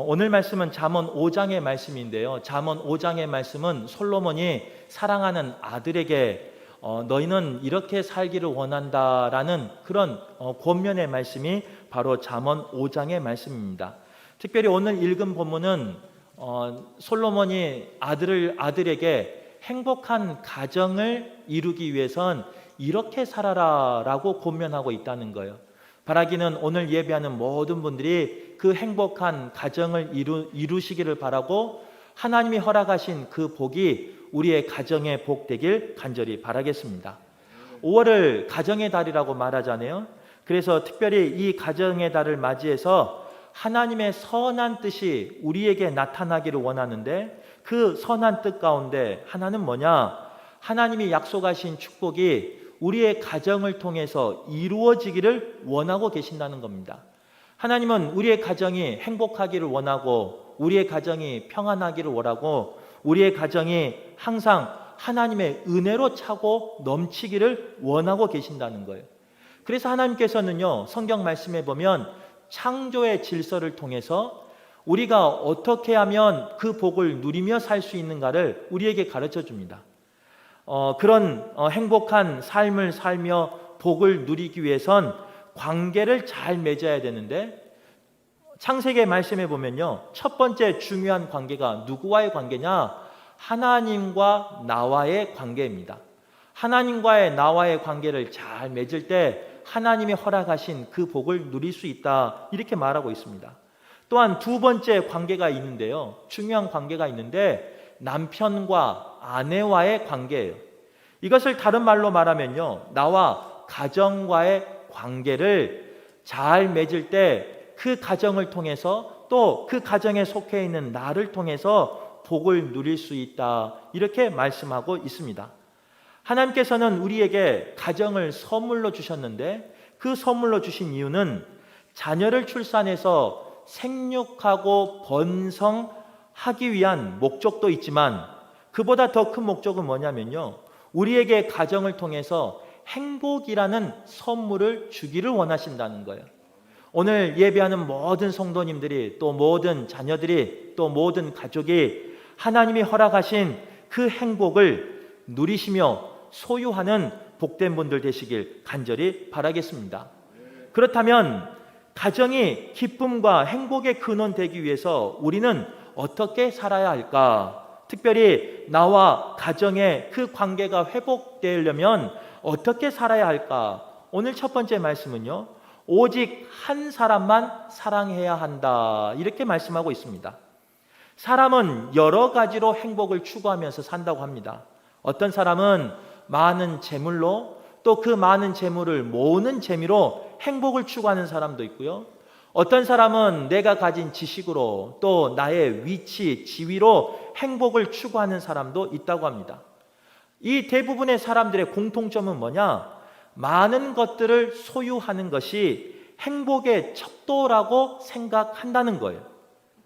오늘 말씀은 잠언 5장의 말씀인데요. 잠언 5장의 말씀은 솔로몬이 사랑하는 아들에게 너희는 이렇게 살기를 원한다라는 그런 권면의 말씀이 바로 잠언 5장의 말씀입니다. 특별히 오늘 읽은 본문은 솔로몬이 아들에게 행복한 가정을 이루기 위해선 이렇게 살아라라고 권면하고 있다는 거예요. 바라기는 오늘 예배하는 모든 분들이 그 행복한 가정을 이루시기를 바라고 하나님이 허락하신 그 복이 우리의 가정의 복 되길 간절히 바라겠습니다. 5월을 가정의 달이라고 말하잖아요. 그래서 특별히 이 가정의 달을 맞이해서 하나님의 선한 뜻이 우리에게 나타나기를 원하는데, 그 선한 뜻 가운데 하나는 뭐냐? 하나님이 약속하신 축복이 우리의 가정을 통해서 이루어지기를 원하고 계신다는 겁니다. 하나님은 우리의 가정이 행복하기를 원하고, 우리의 가정이 평안하기를 원하고, 우리의 가정이 항상 하나님의 은혜로 차고 넘치기를 원하고 계신다는 거예요. 그래서 하나님께서는요, 성경 말씀에 보면 창조의 질서를 통해서 우리가 어떻게 하면 그 복을 누리며 살 수 있는가를 우리에게 가르쳐 줍니다. 그런 행복한 삶을 살며 복을 누리기 위해선 관계를 잘 맺어야 되는데, 창세기 말씀에 보면요, 첫 번째 중요한 관계가 누구와의 관계냐? 하나님과 나와의 관계입니다. 하나님과의 나와의 관계를 잘 맺을 때 하나님이 허락하신 그 복을 누릴 수 있다, 이렇게 말하고 있습니다. 또한 두 번째 관계가 있는데요, 중요한 관계가 있는데 남편과 아내와의 관계예요. 이것을 다른 말로 말하면요, 나와 가정과의 관계를 잘 맺을 때 그 가정을 통해서, 또 그 가정에 속해 있는 나를 통해서 복을 누릴 수 있다, 이렇게 말씀하고 있습니다. 하나님께서는 우리에게 가정을 선물로 주셨는데, 그 선물로 주신 이유는 자녀를 출산해서 생육하고 번성하기 위한 목적도 있지만, 그보다 더 큰 목적은 뭐냐면요, 우리에게 가정을 통해서 행복이라는 선물을 주기를 원하신다는 거예요. 오늘 예배하는 모든 성도님들이, 또 모든 자녀들이, 또 모든 가족이 하나님이 허락하신 그 행복을 누리시며 소유하는 복된 분들 되시길 간절히 바라겠습니다. 그렇다면 가정이 기쁨과 행복의 근원 되기 위해서 우리는 어떻게 살아야 할까? 특별히 나와 가정의 그 관계가 회복되려면 어떻게 살아야 할까? 오늘 첫 번째 말씀은요, 오직 한 사람만 사랑해야 한다, 이렇게 말씀하고 있습니다. 사람은 여러 가지로 행복을 추구하면서 산다고 합니다. 어떤 사람은 많은 재물로, 또 그 많은 재물을 모으는 재미로 행복을 추구하는 사람도 있고요, 어떤 사람은 내가 가진 지식으로, 또 나의 위치, 지위로 행복을 추구하는 사람도 있다고 합니다. 이 대부분의 사람들의 공통점은 뭐냐? 많은 것들을 소유하는 것이 행복의 척도라고 생각한다는 거예요.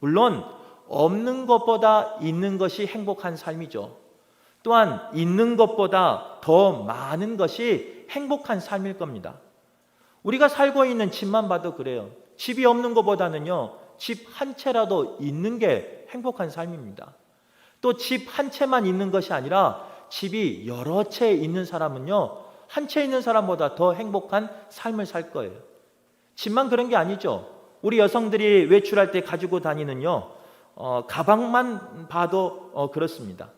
물론 없는 것보다 있는 것이 행복한 삶이죠. 또한 있는 것보다 더 많은 것이 행복한 삶일 겁니다. 우리가 살고 있는 집만 봐도 그래요. 집이 없는 것보다는요, 집 한 채라도 있는 게 행복한 삶입니다. 또 집 한 채만 있는 것이 아니라 집이 여러 채 있는 사람은요, 한 채 있는 사람보다 더 행복한 삶을 살 거예요. 집만 그런 게 아니죠. 우리 여성들이 외출할 때 가지고 다니는요, 가방만 봐도 그렇습니다.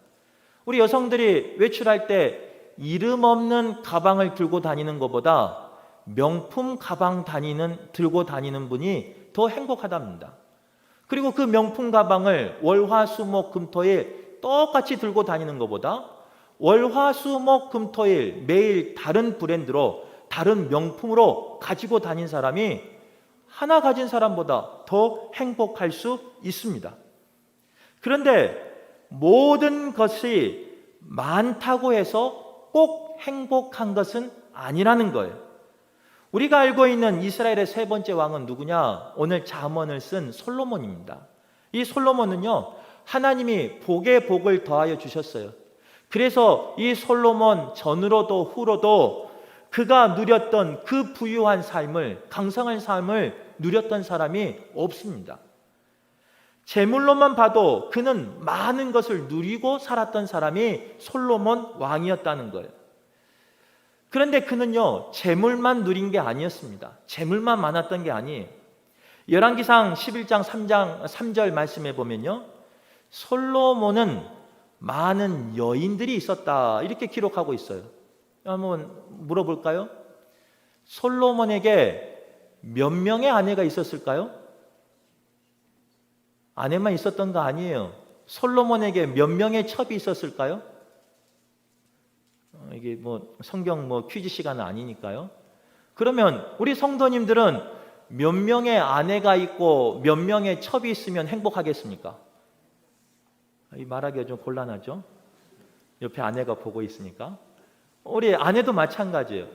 우리 여성들이 외출할 때 이름 없는 가방을 들고 다니는 것보다 명품 가방 들고 다니는 분이 더 행복하답니다. 그리고 그 명품 가방을 월화수목금토일 똑같이 들고 다니는 것보다 월화수목금토일 매일 다른 브랜드로, 다른 명품으로 가지고 다닌 사람이 하나 가진 사람보다 더 행복할 수 있습니다. 그런데 모든 것이 많다고 해서 꼭 행복한 것은 아니라는 거예요. 우리가 알고 있는 이스라엘의 세 번째 왕은 누구냐? 오늘 잠언을 쓴 솔로몬입니다. 이 솔로몬은요, 하나님이 복에 복을 더하여 주셨어요. 그래서 이 솔로몬 전으로도 후로도 그가 누렸던 그 부유한 삶을, 강성한 삶을 누렸던 사람이 없습니다. 재물로만 봐도 그는 많은 것을 누리고 살았던 사람이 솔로몬 왕이었다는 거예요. 그런데 그는요, 재물만 누린 게 아니었습니다. 재물만 많았던 게 아니에요. 열왕기상 11장 3절 말씀에 보면요, 솔로몬은 많은 여인들이 있었다, 이렇게 기록하고 있어요. 한번 물어볼까요? 솔로몬에게 몇 명의 아내가 있었을까요? 아내만 있었던 거 아니에요. 솔로몬에게 몇 명의 첩이 있었을까요? 이게 뭐 성경 퀴즈 시간은 아니니까요. 그러면 우리 성도님들은 몇 명의 아내가 있고 몇 명의 첩이 있으면 행복하겠습니까? 이 말하기가 좀 곤란하죠. 옆에 아내가 보고 있으니까. 우리 아내도 마찬가지예요.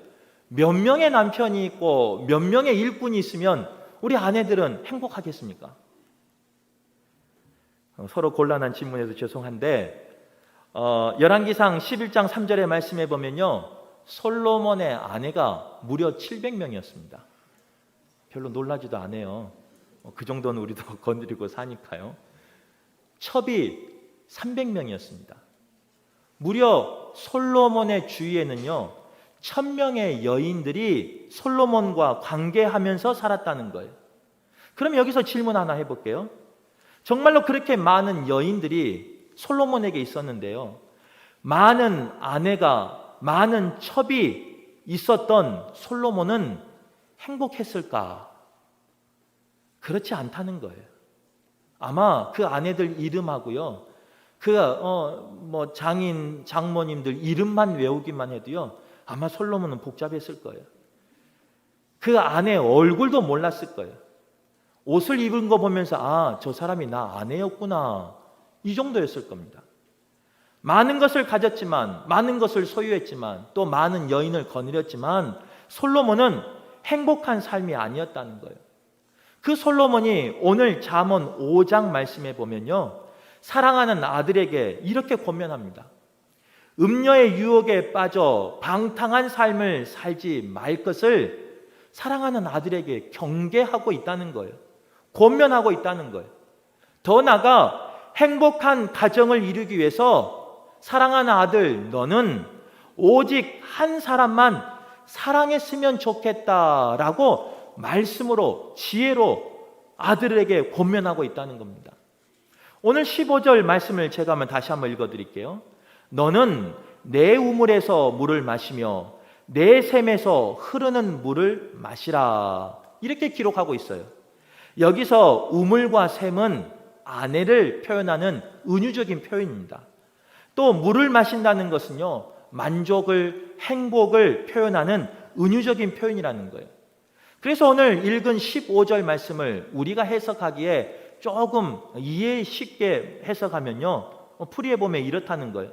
몇 명의 남편이 있고 몇 명의 일꾼이 있으면 우리 아내들은 행복하겠습니까? 서로 곤란한 질문에서 죄송한데, 열왕기상 11장 3절의 말씀에 보면요, 솔로몬의 아내가 무려 700명이었습니다. 별로 놀라지도 않아요. 그 정도는 우리도 건드리고 사니까요. 첩이 300명이었습니다. 무려 솔로몬의 주위에는요, 1000명의 여인들이 솔로몬과 관계하면서 살았다는 거예요. 그럼 여기서 질문 하나 해볼게요. 정말로 그렇게 많은 여인들이 솔로몬에게 있었는데요, 많은 아내가, 많은 첩이 있었던 솔로몬은 행복했을까? 그렇지 않다는 거예요. 아마 그 아내들 이름하고요, 장인, 장모님들 이름만 외우기만 해도요, 아마 솔로몬은 복잡했을 거예요. 그 아내 얼굴도 몰랐을 거예요. 옷을 입은 거 보면서 저 사람이 나 아내였구나, 이 정도였을 겁니다. 많은 것을 가졌지만, 많은 것을 소유했지만, 또 많은 여인을 거느렸지만 솔로몬은 행복한 삶이 아니었다는 거예요. 그 솔로몬이 오늘 잠언 5장 말씀에 보면요, 사랑하는 아들에게 이렇게 권면합니다. 음녀의 유혹에 빠져 방탕한 삶을 살지 말 것을 사랑하는 아들에게 경계하고 있다는 거예요. 권면하고 있다는 거예요. 더 나아가 행복한 가정을 이루기 위해서 사랑하는 아들, 너는 오직 한 사람만 사랑했으면 좋겠다라고 말씀으로, 지혜로 아들에게 권면하고 있다는 겁니다. 오늘 15절 말씀을 제가 다시 한번 읽어드릴게요. 너는 내 우물에서 물을 마시며 내 샘에서 흐르는 물을 마시라, 이렇게 기록하고 있어요. 여기서 우물과 샘은 아내를 표현하는 은유적인 표현입니다. 또 물을 마신다는 것은요, 만족을, 행복을 표현하는 은유적인 표현이라는 거예요. 그래서 오늘 읽은 15절 말씀을 우리가 해석하기에 조금 이해 쉽게 해석하면요, 풀이해 보면 이렇다는 거예요.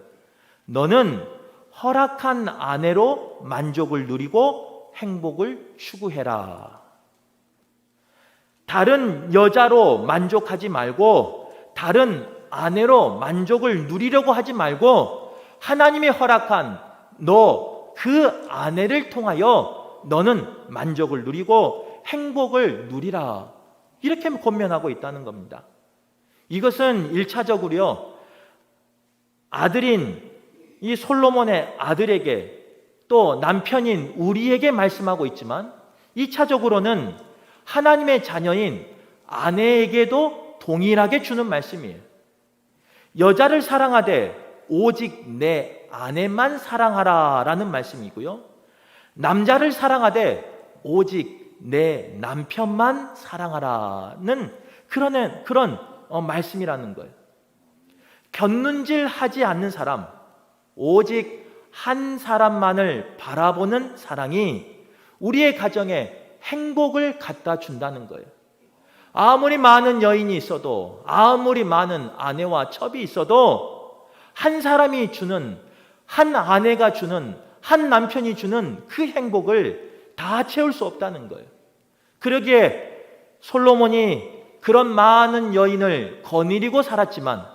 너는 허락한 아내로 만족을 누리고 행복을 추구해라. 다른 여자로 만족하지 말고, 다른 아내로 만족을 누리려고 하지 말고, 하나님이 허락한 그 아내를 통하여 너는 만족을 누리고 행복을 누리라, 이렇게 권면하고 있다는 겁니다. 이것은 1차적으로요, 아들인 이 솔로몬의 아들에게, 또 남편인 우리에게 말씀하고 있지만, 2차적으로는 하나님의 자녀인 아내에게도 동일하게 주는 말씀이에요. 여자를 사랑하되 오직 내 아내만 사랑하라 라는 말씀이고요, 남자를 사랑하되 오직 내 남편만 사랑하라는 그런 말씀이라는 거예요. 곁눈질 하지 않는 사람, 오직 한 사람만을 바라보는 사랑이 우리의 가정에 행복을 갖다 준다는 거예요. 아무리 많은 여인이 있어도, 아무리 많은 아내와 첩이 있어도 한 사람이 주는, 한 아내가 주는, 한 남편이 주는 그 행복을 다 채울 수 없다는 거예요. 그러기에 솔로몬이 그런 많은 여인을 거느리고 살았지만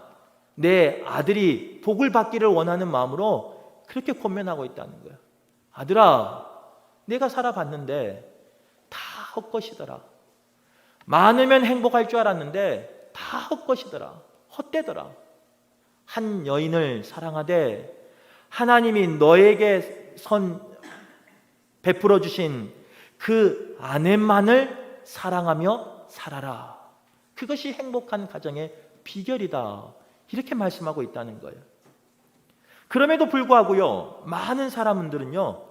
내 아들이 복을 받기를 원하는 마음으로 그렇게 권면하고 있다는 거예요. 아들아, 내가 살아봤는데 다 헛것이더라. 많으면 행복할 줄 알았는데 다 헛것이더라. 헛되더라. 한 여인을 사랑하되 하나님이 너에게 베풀어 주신 그 아내만을 사랑하며 살아라. 그것이 행복한 가정의 비결이다. 이렇게 말씀하고 있다는 거예요. 그럼에도 불구하고요, 많은 사람들은요,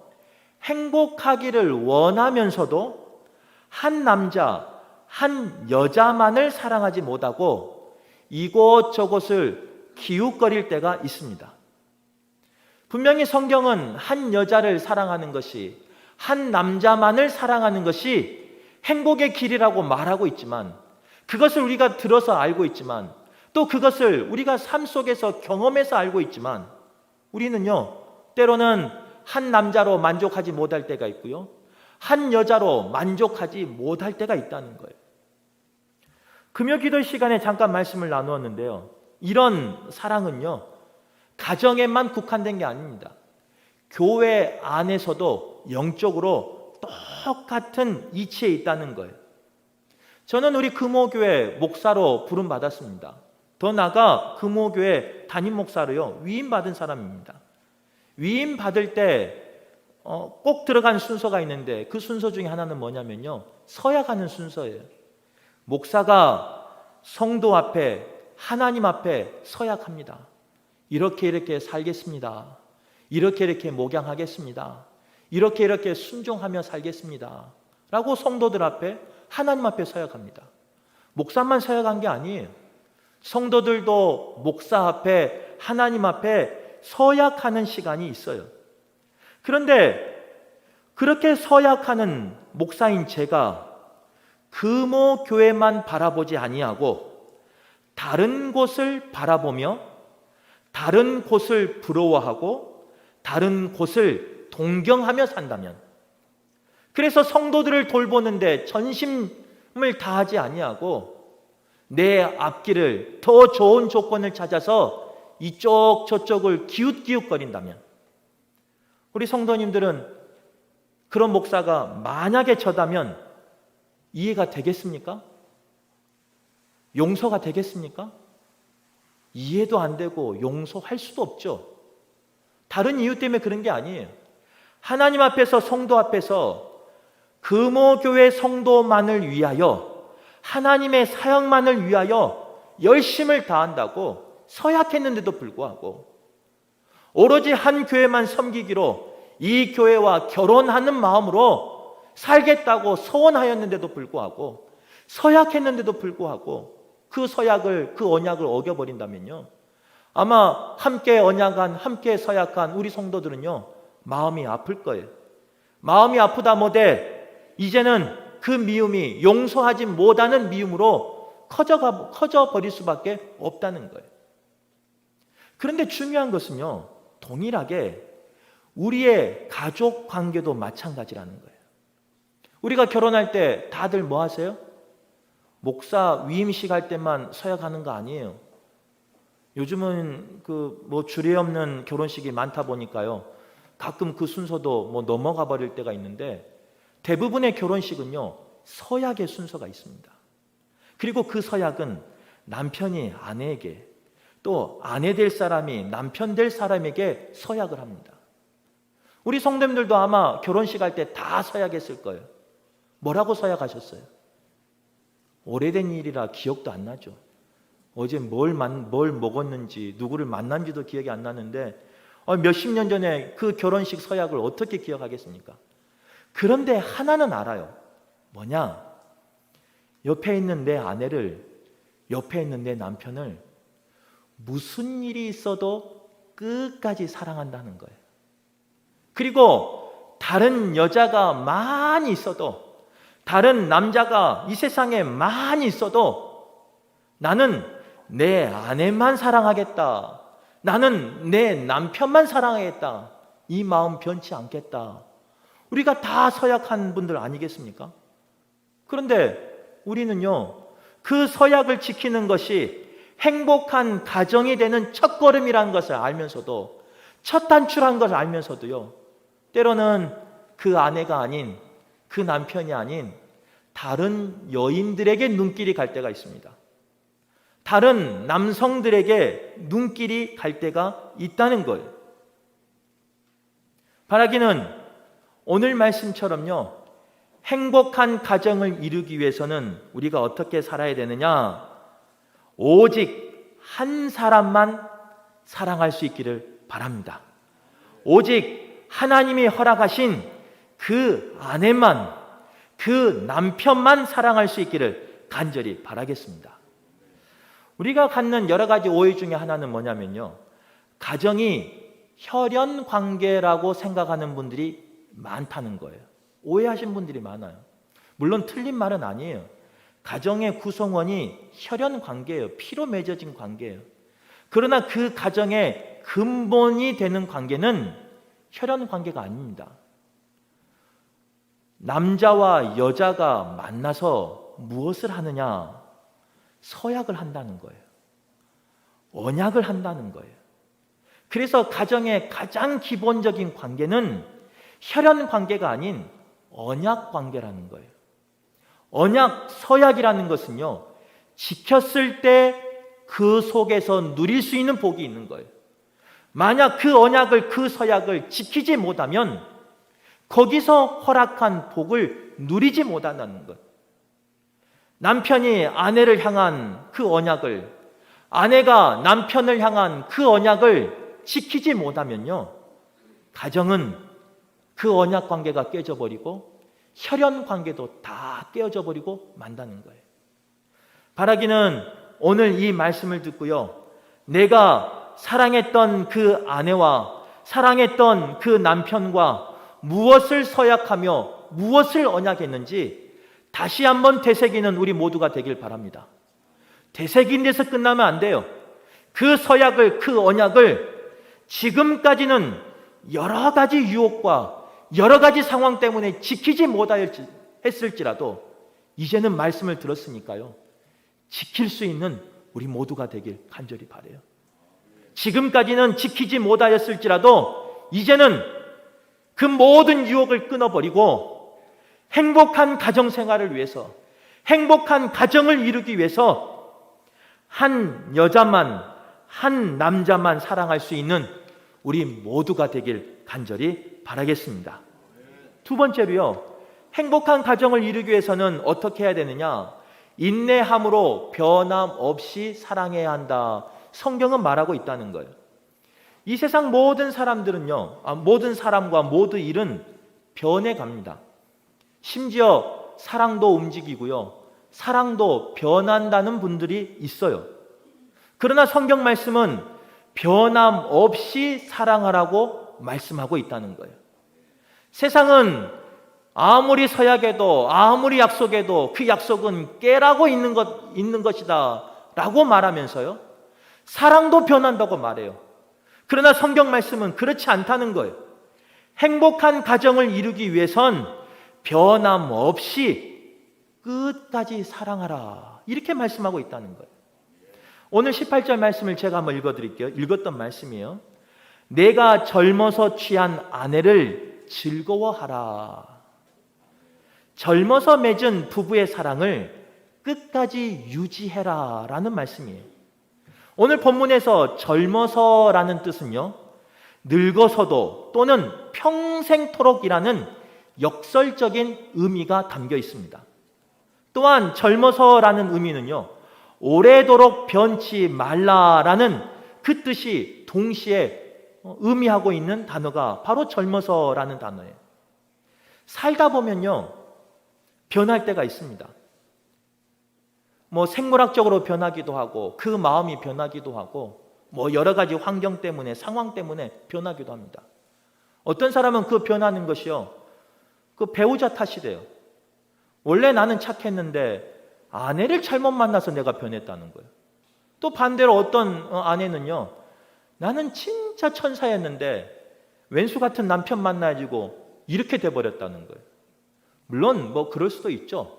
행복하기를 원하면서도 한 남자, 한 여자만을 사랑하지 못하고 이곳저곳을 기웃거릴 때가 있습니다. 분명히 성경은 한 여자를 사랑하는 것이, 한 남자만을 사랑하는 것이 행복의 길이라고 말하고 있지만, 그것을 우리가 들어서 알고 있지만, 또 그것을 우리가 삶 속에서 경험해서 알고 있지만, 우리는요, 때로는 한 남자로 만족하지 못할 때가 있고요, 한 여자로 만족하지 못할 때가 있다는 거예요. 금요 기도 시간에 잠깐 말씀을 나누었는데요, 이런 사랑은요, 가정에만 국한된 게 아닙니다. 교회 안에서도 영적으로 똑같은 이치에 있다는 거예요. 저는 우리 금호교회 목사로 부름받았습니다. 더 나아가 금호교회 담임 목사로요, 위임받은 사람입니다. 위임받을 때 꼭 들어간 순서가 있는데, 그 순서 중에 하나는 뭐냐면요, 서약하는 순서예요. 목사가 성도 앞에, 하나님 앞에 서약합니다. 이렇게 살겠습니다. 이렇게 목양하겠습니다. 이렇게 순종하며 살겠습니다. 라고 성도들 앞에, 하나님 앞에 서약합니다. 목사만 서약한 게 아니에요. 성도들도 목사 앞에, 하나님 앞에 서약하는 시간이 있어요. 그런데 그렇게 서약하는 목사인 제가 금호 교회만 바라보지 아니하고 다른 곳을 바라보며 다른 곳을 부러워하고 다른 곳을 동경하며 산다면, 그래서 성도들을 돌보는데 전심을 다하지 아니하고 내 앞길을, 더 좋은 조건을 찾아서 이쪽 저쪽을 기웃기웃거린다면, 우리 성도님들은 그런 목사가 만약에 저다면 이해가 되겠습니까? 용서가 되겠습니까? 이해도 안 되고 용서할 수도 없죠. 다른 이유 때문에 그런 게 아니에요. 하나님 앞에서, 성도 앞에서 금호교회 성도만을 위하여, 하나님의 사역만을 위하여 열심을 다한다고 서약했는데도 불구하고, 오로지 한 교회만 섬기기로 이 교회와 결혼하는 마음으로 살겠다고 소원하였는데도 불구하고, 서약했는데도 불구하고 그 서약을, 그 언약을 어겨버린다면요, 아마 함께 언약한, 함께 서약한 우리 성도들은요, 마음이 아플 거예요. 마음이 아프다 못해 이제는 그 미움이 용서하지 못하는 미움으로 커져 버릴 수밖에 없다는 거예요. 그런데 중요한 것은요, 동일하게 우리의 가족 관계도 마찬가지라는 거예요. 우리가 결혼할 때 다들 뭐 하세요? 목사 위임식 할 때만 서약하는 거 아니에요. 요즘은 주례 없는 결혼식이 많다 보니까요, 가끔 그 순서도 넘어가 버릴 때가 있는데, 대부분의 결혼식은요, 서약의 순서가 있습니다. 그리고 그 서약은 남편이 아내에게, 또 아내 될 사람이 남편 될 사람에게 서약을 합니다. 우리 성도님들도 아마 결혼식 할 때 다 서약했을 거예요. 뭐라고 서약하셨어요? 오래된 일이라 기억도 안 나죠. 어제 뭘 먹었는지, 누구를 만난지도 기억이 안 나는데 몇십 년 전에 그 결혼식 서약을 어떻게 기억하겠습니까? 그런데 하나는 알아요. 뭐냐? 옆에 있는 내 아내를, 옆에 있는 내 남편을 무슨 일이 있어도 끝까지 사랑한다는 거예요. 그리고 다른 여자가 많이 있어도, 다른 남자가 이 세상에 많이 있어도 나는 내 아내만 사랑하겠다, 나는 내 남편만 사랑하겠다, 이 마음 변치 않겠다. 우리가 다 서약한 분들 아니겠습니까? 그런데 우리는요, 그 서약을 지키는 것이 행복한 가정이 되는 첫걸음이라는 것을 알면서도, 첫 단추라는 것을 알면서도요, 때로는 그 아내가 아닌, 그 남편이 아닌 다른 여인들에게 눈길이 갈 때가 있습니다. 다른 남성들에게 눈길이 갈 때가 있다는 거예요. 바라기는 오늘 말씀처럼요, 행복한 가정을 이루기 위해서는 우리가 어떻게 살아야 되느냐? 오직 한 사람만 사랑할 수 있기를 바랍니다. 오직 하나님이 허락하신 그 아내만, 그 남편만 사랑할 수 있기를 간절히 바라겠습니다. 우리가 갖는 여러 가지 오해 중에 하나는 뭐냐면요, 가정이 혈연 관계라고 생각하는 분들이 많다는 거예요. 오해하신 분들이 많아요. 물론 틀린 말은 아니에요. 가정의 구성원이 혈연 관계예요. 피로 맺어진 관계예요. 그러나 그 가정의 근본이 되는 관계는 혈연 관계가 아닙니다. 남자와 여자가 만나서 무엇을 하느냐? 서약을 한다는 거예요. 언약을 한다는 거예요. 그래서 가정의 가장 기본적인 관계는 혈연 관계가 아닌 언약 관계라는 거예요. 언약, 서약이라는 것은요, 지켰을 때 그 속에서 누릴 수 있는 복이 있는 거예요. 만약 그 언약을, 그 서약을 지키지 못하면 거기서 허락한 복을 누리지 못한다는 것. 남편이 아내를 향한 그 언약을, 아내가 남편을 향한 그 언약을 지키지 못하면요, 가정은 그 언약 관계가 깨져버리고 혈연 관계도 다 깨어져 버리고 만다는 거예요. 바라기는 오늘 이 말씀을 듣고요, 내가 사랑했던 그 아내와 사랑했던 그 남편과 무엇을 서약하며 무엇을 언약했는지 다시 한번 되새기는 우리 모두가 되길 바랍니다. 되새긴 데서 끝나면 안 돼요. 그 서약을, 그 언약을 지금까지는 여러 가지 유혹과 여러 가지 상황 때문에 지키지 못했을지라도 이제는 말씀을 들었으니까요, 지킬 수 있는 우리 모두가 되길 간절히 바라요. 지금까지는 지키지 못하였을지라도 이제는 그 모든 유혹을 끊어버리고 행복한 가정 생활을 위해서, 행복한 가정을 이루기 위해서 한 여자만, 한 남자만 사랑할 수 있는 우리 모두가 되길 간절히 바라겠습니다. 두 번째로요, 행복한 가정을 이루기 위해서는 어떻게 해야 되느냐? 인내함으로 변함없이 사랑해야 한다. 성경은 말하고 있다는 거예요. 이 세상 모든 사람들은요, 모든 사람과 모든 일은 변해갑니다. 심지어 사랑도 움직이고요, 사랑도 변한다는 분들이 있어요. 그러나 성경 말씀은 변함없이 사랑하라고 말씀하고 있다는 거예요. 세상은 아무리 서약해도 아무리 약속해도 그 약속은 깨라고 있는 것이다 라고 말하면서요, 사랑도 변한다고 말해요. 그러나 성경 말씀은 그렇지 않다는 거예요. 행복한 가정을 이루기 위해선 변함없이 끝까지 사랑하라, 이렇게 말씀하고 있다는 거예요. 오늘 18절 말씀을 제가 한번 읽어드릴게요. 읽었던 말씀이에요. 내가 젊어서 취한 아내를 즐거워하라. 젊어서 맺은 부부의 사랑을 끝까지 유지해라 라는 말씀이에요. 오늘 본문에서 젊어서라는 뜻은요, 늙어서도 또는 평생토록이라는 역설적인 의미가 담겨 있습니다. 또한 젊어서라는 의미는요, 오래도록 변치 말라라는 그 뜻이 동시에 의미하고 있는 단어가 바로 젊어서라는 단어예요. 살다 보면요, 변할 때가 있습니다. 생물학적으로 변하기도 하고 그 마음이 변하기도 하고 여러 가지 환경 때문에, 상황 때문에 변하기도 합니다. 어떤 사람은 그 변하는 것이요, 그 배우자 탓이래요. 원래 나는 착했는데 아내를 잘못 만나서 내가 변했다는 거예요. 또 반대로 어떤 아내는요, 나는 진짜 천사였는데 왼수 같은 남편 만나가지고 이렇게 돼버렸다는 거예요. 물론 그럴 수도 있죠.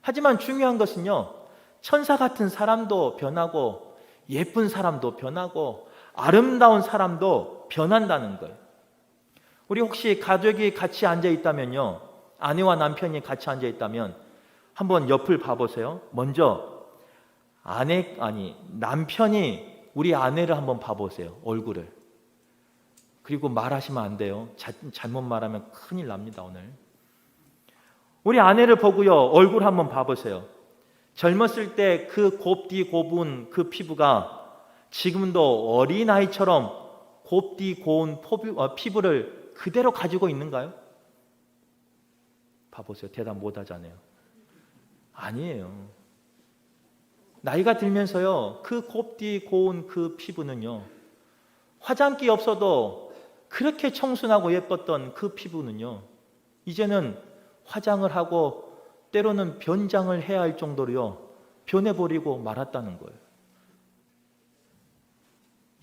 하지만 중요한 것은요, 천사 같은 사람도 변하고 예쁜 사람도 변하고 아름다운 사람도 변한다는 거예요. 우리 혹시 가족이 같이 앉아 있다면요, 아내와 남편이 같이 앉아 있다면 한번 옆을 봐보세요. 먼저 남편이 우리 아내를 한번 봐보세요. 얼굴을. 그리고 말하시면 안 돼요. 잘못 말하면 큰일 납니다, 오늘. 우리 아내를 보고요, 얼굴 한번 봐보세요. 젊었을 때 그 곱디 고운 그 피부가 지금도 어린아이처럼 곱디 고운 피부를 그대로 가지고 있는가요? 봐보세요. 대답 못 하잖아요. 아니에요. 나이가 들면서요, 그 곱디 고운 그 피부는요, 화장기 없어도 그렇게 청순하고 예뻤던 그 피부는요, 이제는 화장을 하고 때로는 변장을 해야 할 정도로요, 변해버리고 말았다는 거예요.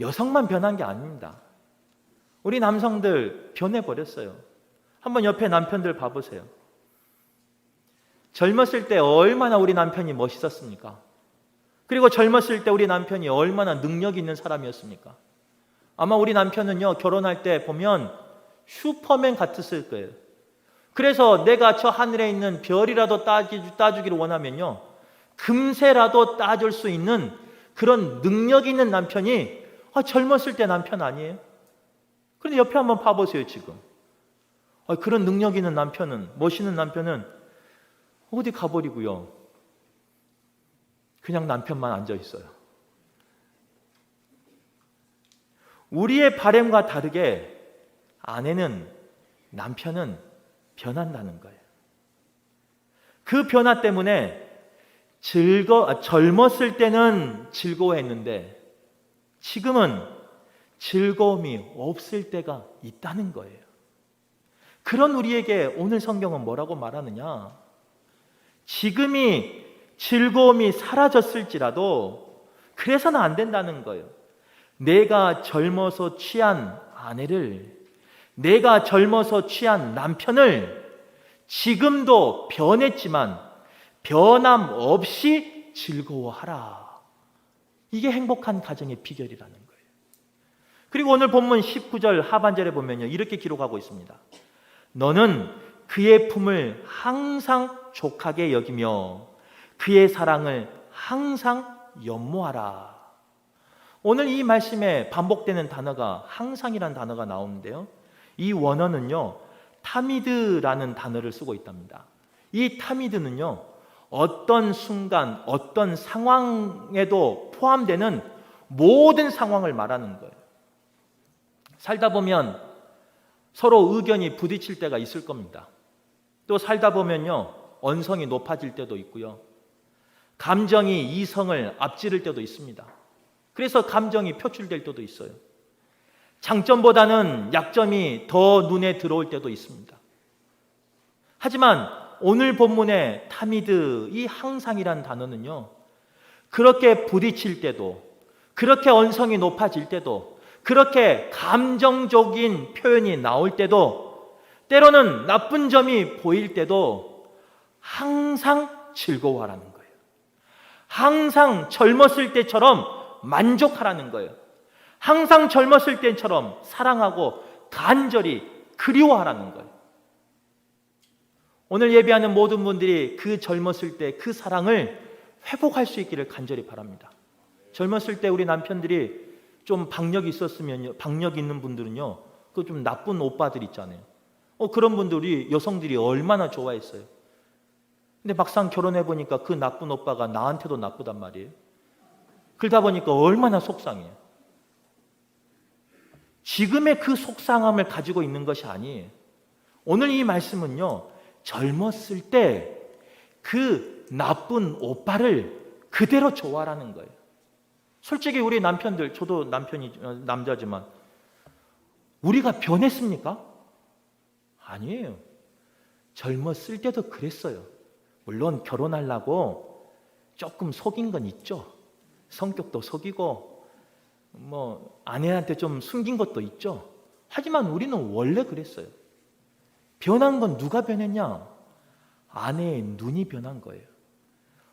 여성만 변한 게 아닙니다. 우리 남성들 변해버렸어요. 한번 옆에 남편들 봐보세요. 젊었을 때 얼마나 우리 남편이 멋있었습니까? 그리고 젊었을 때 우리 남편이 얼마나 능력 있는 사람이었습니까? 아마 우리 남편은요, 결혼할 때 보면 슈퍼맨 같았을 거예요. 그래서 내가 저 하늘에 있는 별이라도 따주기를 원하면요, 금세라도 따줄 수 있는 그런 능력 있는 남편이 젊었을 때 남편 아니에요? 그런데 옆에 한번 봐보세요, 지금. 그런 능력 있는 남편은, 멋있는 남편은 어디 가버리고요, 그냥 남편만 앉아 있어요. 우리의 바램과 다르게 남편은 변한다는 거예요. 그 변화 때문에 젊었을 때는 즐거워했는데 지금은 즐거움이 없을 때가 있다는 거예요. 그런 우리에게 오늘 성경은 뭐라고 말하느냐? 지금이 즐거움이 사라졌을지라도 그래서는 안 된다는 거예요. 내가 젊어서 취한 아내를, 내가 젊어서 취한 남편을 지금도 변했지만 변함없이 즐거워하라. 이게 행복한 가정의 비결이라는 거예요. 그리고 오늘 본문 19절 하반절에 보면요, 이렇게 기록하고 있습니다. 너는 그의 품을 항상 족하게 여기며 그의 사랑을 항상 연모하라. 오늘 이 말씀에 반복되는 단어가 항상이라는 단어가 나오는데요, 이 원어는요, 타미드라는 단어를 쓰고 있답니다. 이 타미드는요, 어떤 순간, 어떤 상황에도 포함되는 모든 상황을 말하는 거예요. 살다 보면 서로 의견이 부딪힐 때가 있을 겁니다. 또 살다 보면요, 언성이 높아질 때도 있고요, 감정이 이성을 앞지를 때도 있습니다. 그래서 감정이 표출될 때도 있어요. 장점보다는 약점이 더 눈에 들어올 때도 있습니다. 하지만 오늘 본문의 타미드, 이 항상이란 단어는요, 그렇게 부딪힐 때도, 그렇게 언성이 높아질 때도, 그렇게 감정적인 표현이 나올 때도, 때로는 나쁜 점이 보일 때도 항상 즐거워하라는 거예요. 항상 젊었을 때처럼 만족하라는 거예요. 항상 젊었을 때처럼 사랑하고 간절히 그리워하라는 거예요. 오늘 예배하는 모든 분들이 그 젊었을 때 그 사랑을 회복할 수 있기를 간절히 바랍니다. 젊었을 때 우리 남편들이 좀 박력이 있었으면요, 박력 있는 분들은요, 그 좀 나쁜 오빠들 있잖아요. 그런 분들이, 여성들이 얼마나 좋아했어요. 근데 막상 결혼해 보니까 그 나쁜 오빠가 나한테도 나쁘단 말이에요. 그러다 보니까 얼마나 속상해요. 지금의 그 속상함을 가지고 있는 것이 아니에요. 오늘 이 말씀은요, 젊었을 때 그 나쁜 오빠를 그대로 좋아하라는 거예요. 솔직히 우리 남편들, 저도 남자지만 우리가 변했습니까? 아니에요. 젊었을 때도 그랬어요. 물론 결혼하려고 조금 속인 건 있죠. 성격도 속이고 아내한테 좀 숨긴 것도 있죠. 하지만 우리는 원래 그랬어요. 변한 건 누가 변했냐? 아내의 눈이 변한 거예요.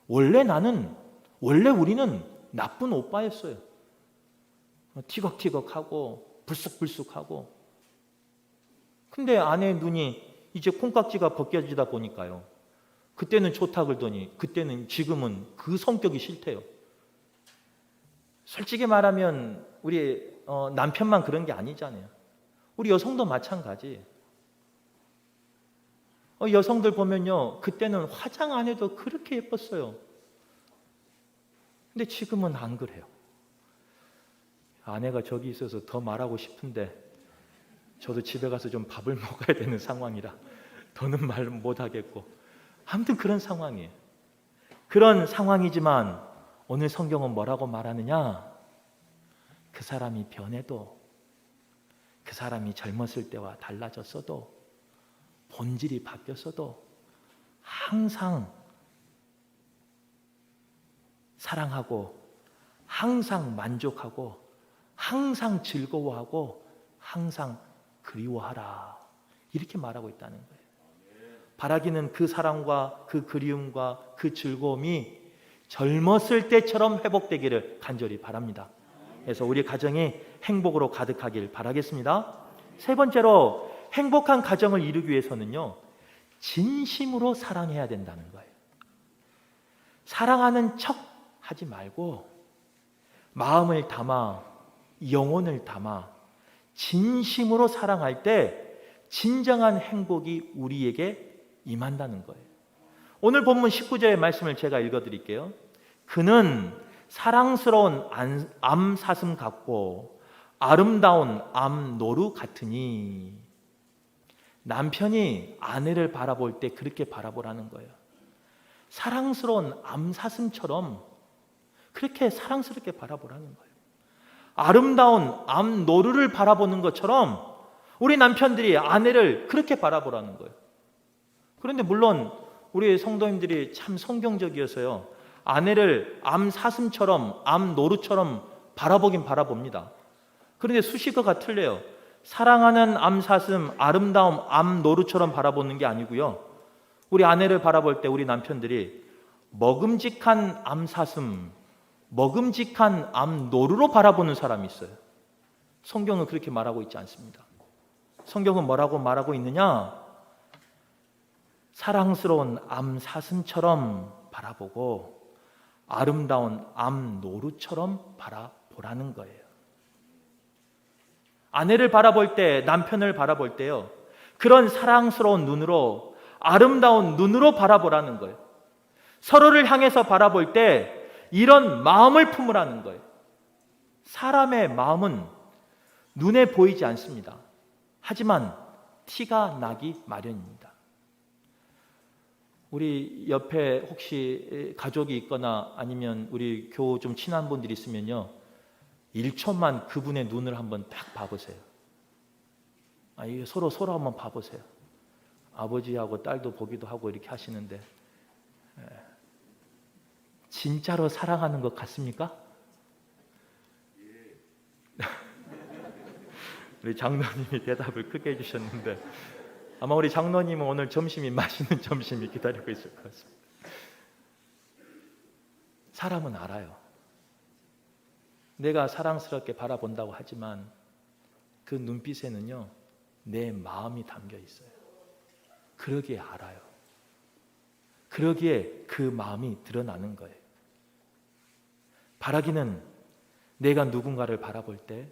원래 우리는 나쁜 오빠였어요. 티격태격하고 불쑥불쑥하고. 근데 아내의 눈이 이제 콩깍지가 벗겨지다 보니까요, 그때는 좋다 그러더니 지금은 그 성격이 싫대요. 솔직히 말하면 우리 남편만 그런 게 아니잖아요. 우리 여성도 마찬가지. 여성들 보면요, 그때는 화장 안 해도 그렇게 예뻤어요. 근데 지금은 안 그래요. 아내가 저기 있어서 더 말하고 싶은데 저도 집에 가서 좀 밥을 먹어야 되는 상황이라 더는 말 못하겠고, 아무튼 그런 상황이에요. 그런 상황이지만 오늘 성경은 뭐라고 말하느냐? 그 사람이 변해도, 그 사람이 젊었을 때와 달라졌어도, 본질이 바뀌었어도 항상 사랑하고, 항상 만족하고, 항상 즐거워하고, 항상 그리워하라, 이렇게 말하고 있다는 거예요. 바라기는 그 사랑과 그 그리움과 그 즐거움이 젊었을 때처럼 회복되기를 간절히 바랍니다. 그래서 우리 가정이 행복으로 가득하길 바라겠습니다. 세 번째로, 행복한 가정을 이루기 위해서는요, 진심으로 사랑해야 된다는 거예요. 사랑하는 척 하지 말고 마음을 담아, 영혼을 담아 진심으로 사랑할 때 진정한 행복이 우리에게 임한다는 거예요. 오늘 본문 19절의 말씀을 제가 읽어드릴게요. 그는 사랑스러운 암사슴 같고 아름다운 암노루 같으니. 남편이 아내를 바라볼 때 그렇게 바라보라는 거예요. 사랑스러운 암사슴처럼 그렇게 사랑스럽게 바라보라는 거예요. 아름다운 암노루를 바라보는 것처럼 우리 남편들이 아내를 그렇게 바라보라는 거예요. 그런데 물론 우리 성도님들이 참 성경적이어서요, 아내를 암사슴처럼, 암노루처럼 바라보긴 바라봅니다. 그런데 수식어가 틀려요. 사랑하는 암사슴, 아름다운 암노루처럼 바라보는 게 아니고요, 우리 아내를 바라볼 때 우리 남편들이 먹음직한 암사슴, 먹음직한 암노루로 바라보는 사람이 있어요. 성경은 그렇게 말하고 있지 않습니다. 성경은 뭐라고 말하고 있느냐? 사랑스러운 암사슴처럼 바라보고 아름다운 암노루처럼 바라보라는 거예요. 아내를 바라볼 때, 남편을 바라볼 때요, 그런 사랑스러운 눈으로, 아름다운 눈으로 바라보라는 거예요. 서로를 향해서 바라볼 때 이런 마음을 품으라는 거예요. 사람의 마음은 눈에 보이지 않습니다. 하지만 티가 나기 마련입니다. 우리 옆에 혹시 가족이 있거나 아니면 우리 교우 좀 친한 분들이 있으면요, 1초만 그분의 눈을 한번 딱 봐보세요. 서로 한번 봐보세요. 아버지하고 딸도 보기도 하고 이렇게 하시는데 진짜로 사랑하는 것 같습니까? 우리 장로님이 대답을 크게 해주셨는데 아마 우리 장로님은 오늘 점심이 맛있는 점심이 기다리고 있을 것 같습니다. 사람은 알아요. 내가 사랑스럽게 바라본다고 하지만 그 눈빛에는요, 내 마음이 담겨 있어요. 그러기에 알아요. 그러기에 그 마음이 드러나는 거예요. 바라기는 내가 누군가를 바라볼 때,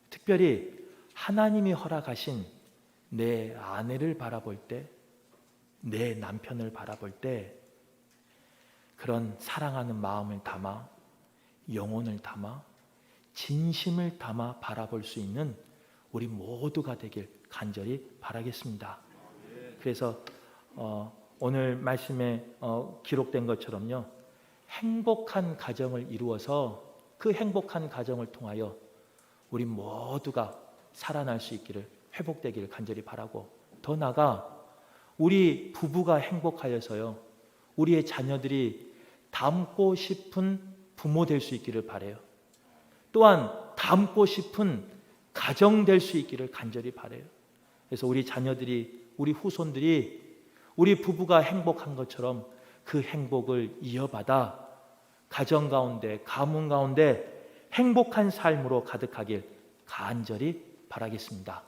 특별히 하나님이 허락하신 내 아내를 바라볼 때, 내 남편을 바라볼 때 그런 사랑하는 마음을 담아, 영혼을 담아, 진심을 담아 바라볼 수 있는 우리 모두가 되길 간절히 바라겠습니다. 그래서 오늘 말씀에 기록된 것처럼요, 행복한 가정을 이루어서 그 행복한 가정을 통하여 우리 모두가 살아날 수 있기를, 회복되기를 간절히 바라고, 더 나아가 우리 부부가 행복하여서요, 우리의 자녀들이 닮고 싶은 부모 될 수 있기를 바라요. 또한 닮고 싶은 가정 될 수 있기를 간절히 바라요. 그래서 우리 자녀들이, 우리 후손들이 우리 부부가 행복한 것처럼 그 행복을 이어받아 가정 가운데, 가문 가운데 행복한 삶으로 가득하길 간절히 바라겠습니다.